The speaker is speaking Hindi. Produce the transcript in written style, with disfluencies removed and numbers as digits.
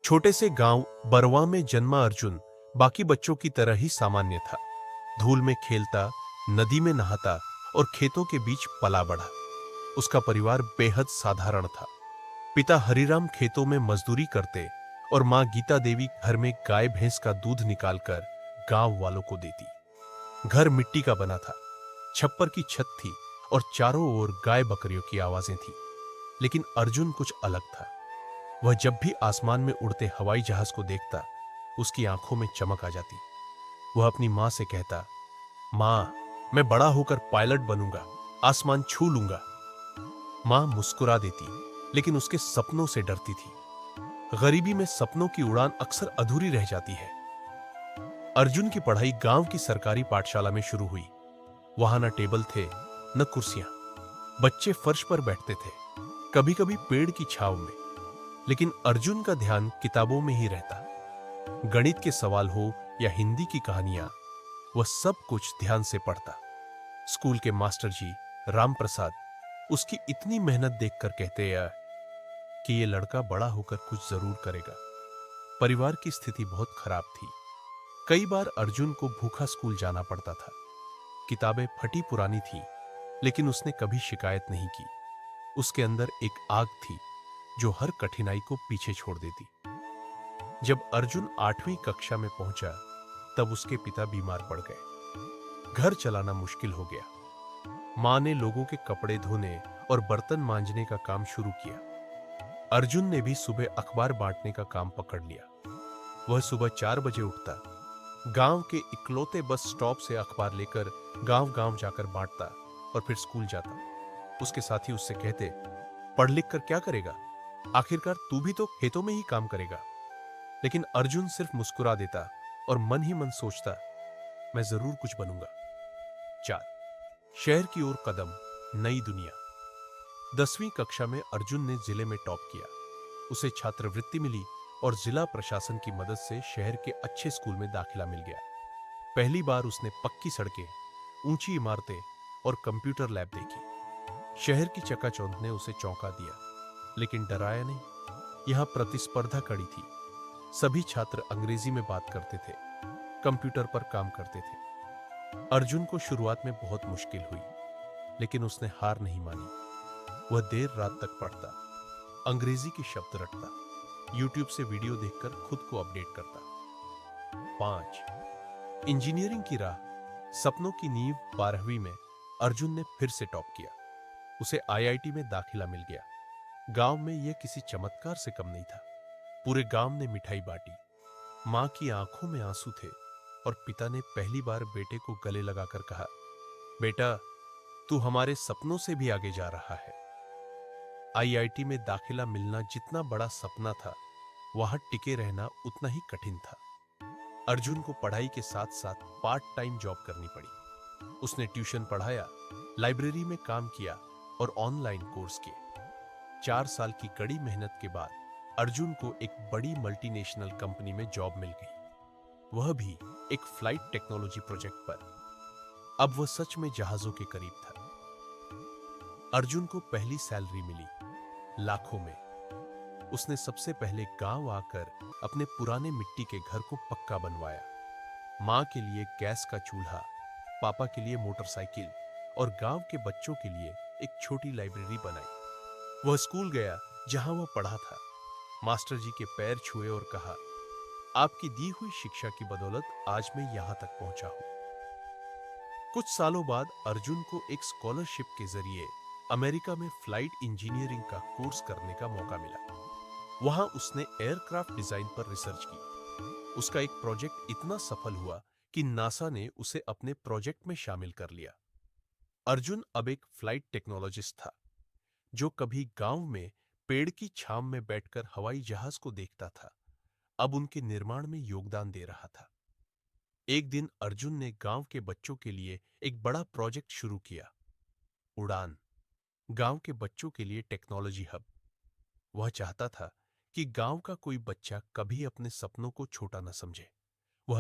छोटे से गांव बरवा में जन्मा अर्जुन बाकी बच्चों की तरह ही सामान्य था। धूल में खेलता, नदी में नहाता और खेतों के बीच पला बढ़ा। उसका परिवार बेहद साधारण था। पिता हरिराम खेतों में मजदूरी करते और मां गीता देवी घर में गाय भैंस का दूध निकालकर गांव वालों को देती। घर मिट्टी का बना था, छप्पर की छत थी और चारों ओर गाय बकरियों की आवाजें थी। लेकिन अर्जुन कुछ अलग था। वह जब भी आसमान में उड़ते हवाई जहाज को देखता, उसकी आंखों में चमक आ जाती। वह अपनी मां से कहता, मां, मैं बड़ा होकर पायलट बनूंगा, आसमान छू लूंगा। मां मुस्कुरा देती, लेकिन उसके सपनों से डरती थी। गरीबी में सपनों की उड़ान अक्सर अधूरी रह जाती है। अर्जुन की पढ़ाई गांव की सरकारी पाठशाला में शुरू हुई। वहां न टेबल थे, न कुर्सियां। बच्चे फर्श पर बैठते थे, कभी कभी पेड़ की छांव में। लेकिन अर्जुन का ध्यान किताबों में ही रहता। गणित के सवाल हो या हिंदी की कहानियां, वह सब कुछ ध्यान से पढ़ता। स्कूल के मास्टर जी राम प्रसाद उसकी इतनी मेहनत देखकर कहते यार कि ये लड़का बड़ा होकर कुछ जरूर करेगा। परिवार की स्थिति बहुत खराब थी। कई बार अर्जुन को भूखा स्कूल जाना पड़ता था। किताबें फटी पुरानी थी, लेकिन उसने कभी शिकायत नहीं की। उसके अंदर एक आग थी जो हर कठिनाई को पीछे छोड़ देती। जब अर्जुन 8वीं कक्षा में पहुंचा, तब उसके पिता बीमार पड़ गए। घर चलाना मुश्किल हो गया। मां ने लोगों के कपड़े धोने और बर्तन मांजने का काम शुरू किया। अर्जुन ने भी सुबह अखबार बांटने का काम पकड़ लिया। वह सुबह 4 बजे उठता, गांव के इकलौते बस स्टॉप से अखबार लेकर गांव गांव जाकर बांटता और फिर स्कूल जाता। उसके साथी उससे कहते, पढ़ लिख कर क्या करेगा, आखिरकार तू भी तो खेतों में ही काम करेगा। लेकिन अर्जुन सिर्फ मुस्कुरा देता और मन ही मन सोचता, मैं जरूर कुछ बनूंगा। 4 शहर की ओर कदम, नई दुनिया। 10वीं कक्षा में अर्जुन ने जिले में टॉप किया। उसे छात्रवृत्ति मिली और जिला प्रशासन की मदद से शहर के अच्छे स्कूल में दाखिला मिल गया। पहली बार उसने पक्की सड़कें, ऊंची इमारतें और कंप्यूटर लैब देखी। शहर की चकाचौंध ने उसे चौंका दिया, लेकिन डराया नहीं। यहां प्रतिस्पर्धा कड़ी थी। सभी छात्र अंग्रेजी में बात करते थे, कंप्यूटर पर काम करते थे। अर्जुन को शुरुआत में बहुत मुश्किल हुई, लेकिन उसने हार नहीं मानी। वह देर रात तक पढ़ता, अंग्रेजी के शब्द रटता, यूट्यूब से वीडियो देखकर खुद को अपडेट करता। 5 इंजीनियरिंग की राह, सपनों की नींव। 12वीं में अर्जुन ने फिर से टॉप किया। उसे आईआईटी में दाखिला मिल गया। गांव में यह किसी चमत्कार से कम नहीं था। पूरे गांव ने मिठाई बांटी। मां की आंखों में आंसू थे और पिता ने पहली बार बेटे को गले लगाकर कहा, बेटा, तू हमारे सपनों से भी आगे जा रहा है। आईआईटी में दाखिला मिलना जितना बड़ा सपना था, वहां टिके रहना उतना ही कठिन था। अर्जुन को पढ़ाई के साथ साथ पार्ट टाइम जॉब करनी पड़ी। उसने ट्यूशन पढ़ाया, लाइब्रेरी में काम किया और ऑनलाइन कोर्स किए। 4 साल की कड़ी मेहनत के बाद अर्जुन को एक बड़ी मल्टीनेशनल कंपनी में जॉब मिल गई, वह भी एक फ्लाइट टेक्नोलॉजी प्रोजेक्ट पर। अब वह सच में जहाजों के करीब था। अर्जुन को पहली सैलरी मिली, लाखों में। उसने सबसे पहले गांव आकर अपने पुराने मिट्टी के घर को पक्का बनवाया। मां के लिए गैस का चूल्हा, पापा के लिए मोटरसाइकिल और गांव के बच्चों के लिए एक छोटी लाइब्रेरी बनाई। वह स्कूल गया जहां वह पढ़ा था। मास्टर जी के पैर छुए और कहा, आपकी दी हुई शिक्षा की बदौलत आज मैं यहां तक पहुंचा हूं। कुछ सालों बाद अर्जुन को एक स्कॉलरशिप के जरिए अमेरिका में फ्लाइट इंजीनियरिंग का कोर्स करने का मौका मिला। वहां उसने एयरक्राफ्ट डिजाइन पर रिसर्च की। उसका एक प्रोजेक्ट इतना सफल हुआ कि नासा ने उसे अपने प्रोजेक्ट में शामिल कर लिया। अर्जुन अब एक फ्लाइट टेक्नोलॉजिस्ट था, जो कभी गांव में पेड़ की छांव में बैठकर हवाई जहाज को देखता था, अब उनके निर्माण में योगदान दे रहा था। एक दिन अर्जुन ने गांव के बच्चों के लिए एक बड़ा प्रोजेक्ट शुरू किया, उड़ान, गांव के बच्चों के लिए टेक्नोलॉजी हब। वह चाहता था कि गांव का कोई बच्चा कभी अपने सपनों को छोटा न समझे।